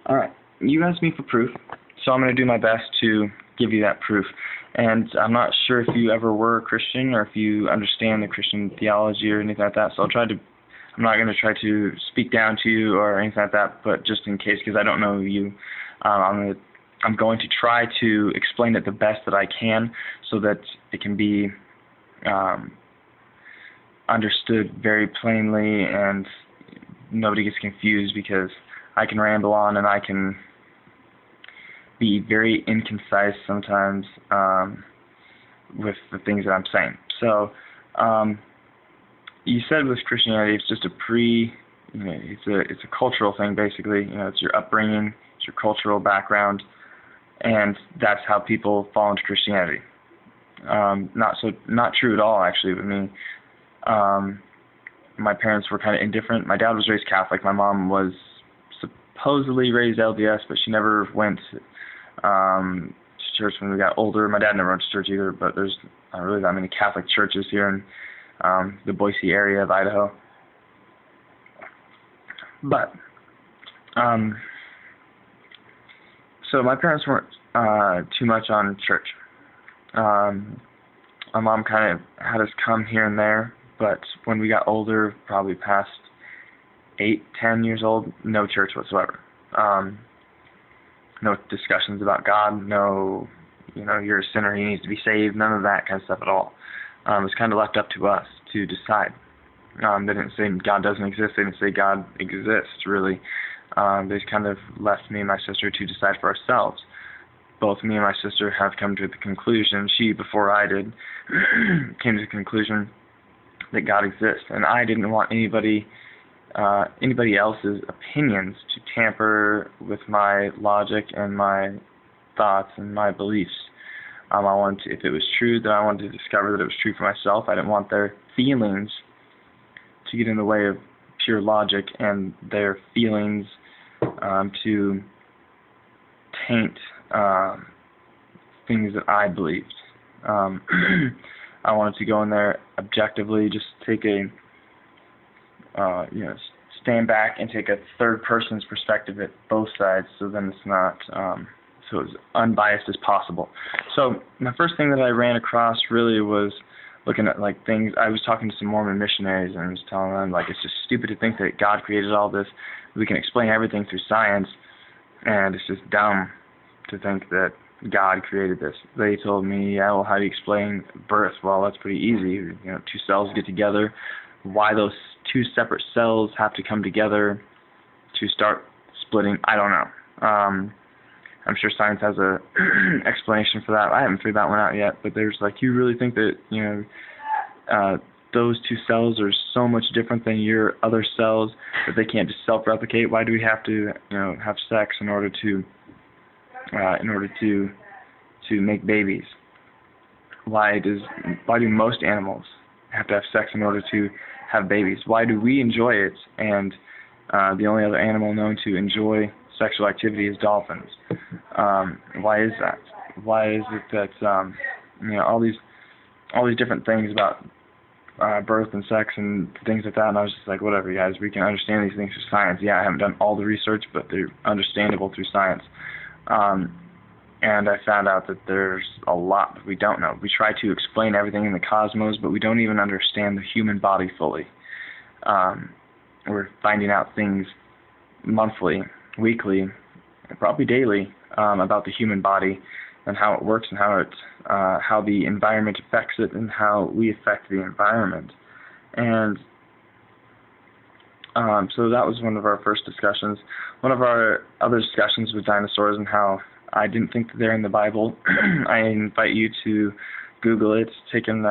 All right. You asked me for proof, so I'm going to do my best to give you that proof. And I'm not sure if you ever were a Christian or if you understand the Christian theology or anything like that, so I'm not going to try to speak down to you or anything like that, but just in case, because I don't know you, I'm going to try to explain it the best that I can so that it can be understood very plainly and nobody gets confused, because I can ramble on and I can be very inconcise sometimes with the things that I'm saying. So you said with Christianity it's just it's a cultural thing basically. It's your upbringing, it's your cultural background, and that's how people fall into Christianity. Not true at all actually with me. My parents were kind of indifferent. My dad was raised Catholic. My mom was supposedly raised LDS, but she never went to church when we got older. My dad never went to church either, but there's not really that many Catholic churches here in the Boise area of Idaho. But so my parents weren't too much on church. My mom kind of had us come here and there, but when we got older, probably past 8, 10 years old, no church whatsoever. No discussions about God, no, you're a sinner, he needs to be saved, none of that kind of stuff at all. It was kind of left up to us to decide. They didn't say God doesn't exist, they didn't say God exists, really. They just kind of left me and my sister to decide for ourselves. Both me and my sister have come to the conclusion, she before I did, came to the conclusion that God exists, and I didn't want anybody else's opinions to tamper with my logic and my thoughts and my beliefs. I wanted to, if it was true, then I wanted to discover that it was true for myself. I didn't want their feelings to get in the way of pure logic and their feelings to taint things that I believed. I wanted to go in there objectively, just take stand back and take a third person's perspective at both sides, so then it's not so as unbiased as possible. So my first thing that I ran across really was looking at things. I was talking to some Mormon missionaries and I was telling them it's just stupid to think that God created all this. We can explain everything through science, and it's just dumb to think that God created this. They told me, yeah, well, how do you explain birth? Well, that's pretty easy. Two cells get together. Why those two separate cells have to come together to start splitting, I don't know. I'm sure science has a explanation for that. I haven't figured that one out yet, but there's you really think that those two cells are so much different than your other cells that they can't just self-replicate? Why do we have to have sex in order to make babies? Why do most animals have to have sex in order to have babies? Why do we enjoy it and the only other animal known to enjoy sexual activity is dolphins? Why is that? Why is it that all these different things about birth and sex and things like that? And I was just whatever, guys, we can understand these things through science. Yeah, I haven't done all the research, but they're understandable through science. And I found out that there's a lot that we don't know. We try to explain everything in the cosmos, but we don't even understand the human body fully. We're finding out things monthly, weekly, probably daily, about the human body and how it works and how the environment affects it and how we affect the environment. And so that was one of our first discussions. One of our other discussions was dinosaurs and how I didn't think that they're in the Bible. I invite you to Google it. Take an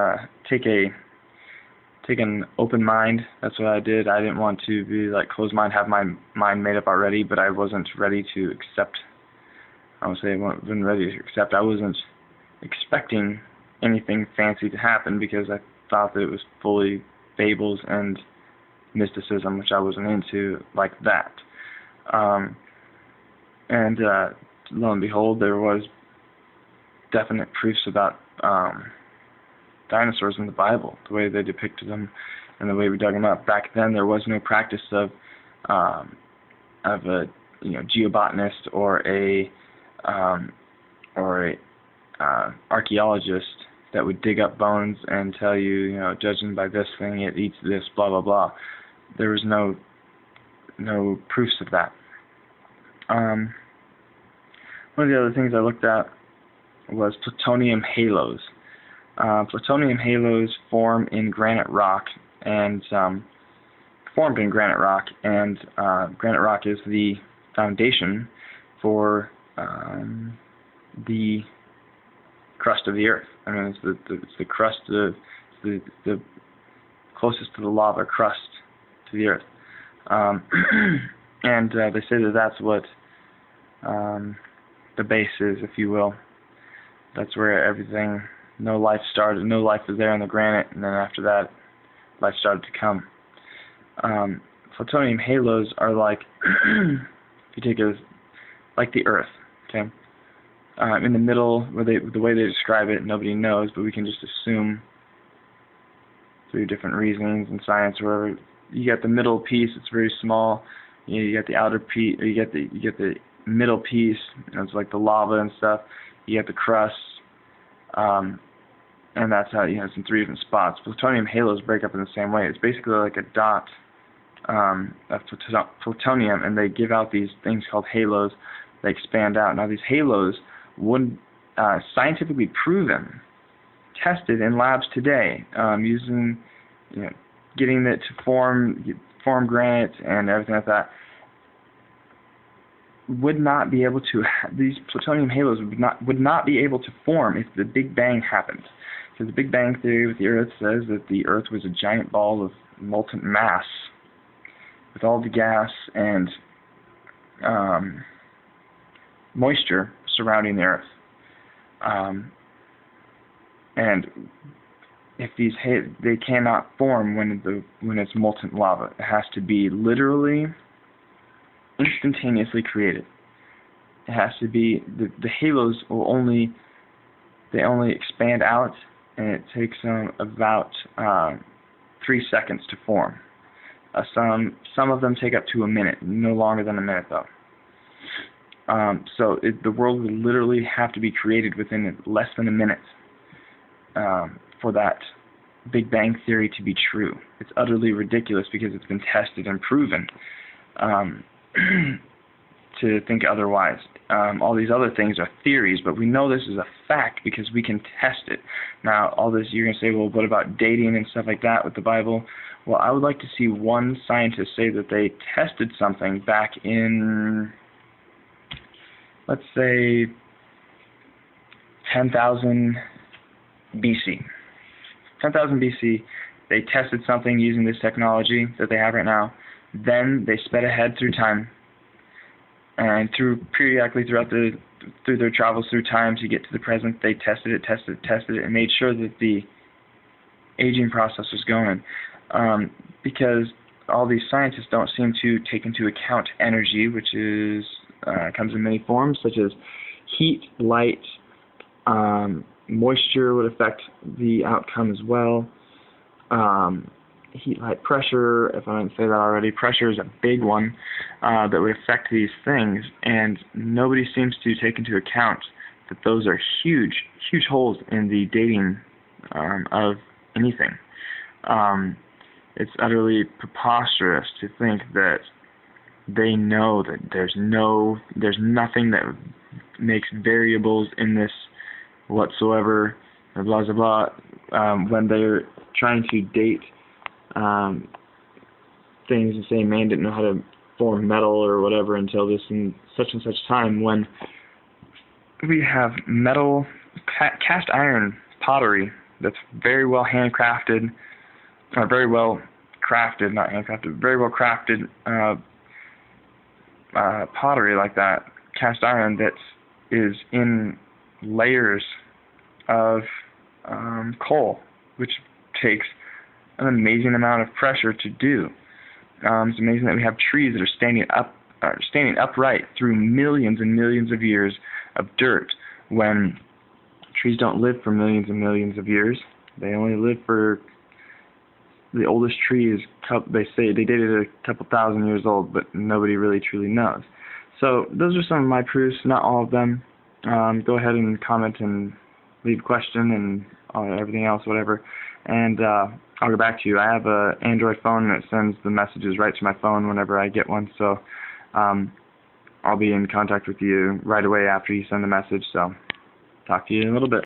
open mind. That's what I did. I didn't want to be closed mind, have my mind made up already, but I wasn't ready to accept. I would say I wasn't ready to accept. I wasn't expecting anything fancy to happen because I thought that it was fully fables and mysticism, which I wasn't into like that. And lo and behold, there was definite proofs about dinosaurs in the Bible, the way they depicted them and the way we dug them up. Back then, there was no practice of geobotanist or a archaeologist that would dig up bones and tell you, judging by this thing, it eats this, blah blah blah. There was no proofs of that. One of the other things I looked at was plutonium halos. Plutonium halos form in granite rock and granite rock is the foundation for the crust of the earth. I mean, it's the crust of the closest to the lava crust to the earth, and they say that that's what the base is, if you will. That's where everything, no life started. No life was there in the granite, and then after that, life started to come. Plutonium halos are like, if you take it like the Earth, okay? In the middle, the way they describe it, nobody knows, but we can just assume through different reasonings and science or whatever. You get the middle piece; it's very small. You get the outer piece, you get the middle piece, and it's like the lava and stuff. You get the crust, and that's how it's in 3 different spots. Plutonium halos break up in the same way. It's basically like a dot of plutonium, and they give out these things called halos. They expand out. Now these halos would scientifically proven, tested in labs today, using getting it to form granite and everything like that, would not be able to. These plutonium halos would not be able to form if the Big Bang happened. Because the Big Bang theory with the Earth says that the Earth was a giant ball of molten mass with all the gas and moisture surrounding the Earth. And if they cannot form when it's molten lava. It has to be literally instantaneously created. It has to be the halos will only expand out, and it takes them about 3 seconds to form. Some of them take up to a minute, no longer than a minute though. So the world would literally have to be created within less than a minute for that Big Bang theory to be true. It's utterly ridiculous because it's been tested and proven to think otherwise. All these other things are theories, but we know this is a fact because we can test it. Now, all this, you're going to say, well, what about dating and stuff like that with the Bible? Well, I would like to see one scientist say that they tested something back in, let's say, 10,000 BC. 10,000 BC, they tested something using this technology that they have right now. Then they sped ahead through time, and periodically through their travels through time to get to the present, they tested it, and made sure that the aging process was going. Because all these scientists don't seem to take into account energy, which comes in many forms, such as heat, light, moisture would affect the outcome as well. Heat, light, pressure, if I didn't say that already, pressure is a big one that would affect these things, and nobody seems to take into account that those are huge holes in the dating of anything. It's utterly preposterous to think that they know that there's nothing that makes variables in this whatsoever, blah blah blah, when they're trying to date things and say man didn't know how to form metal or whatever until this and such time, when we have metal, cast iron pottery that's very well handcrafted, or very well crafted, not handcrafted, very well crafted pottery like that, cast iron that is in layers of coal, which takes an amazing amount of pressure to do. It's amazing that we have trees that are standing upright through millions and millions of years of dirt, when trees don't live for millions and millions of years. They only live for, the oldest tree is, they say they dated it a couple thousand years old, but nobody really truly knows. So those are some of my proofs, not all of them. Go ahead and comment and leave a question and everything else, whatever. And I'll get back to you. I have an Android phone that sends the messages right to my phone whenever I get one. So I'll be in contact with you right away after you send the message. So talk to you in a little bit.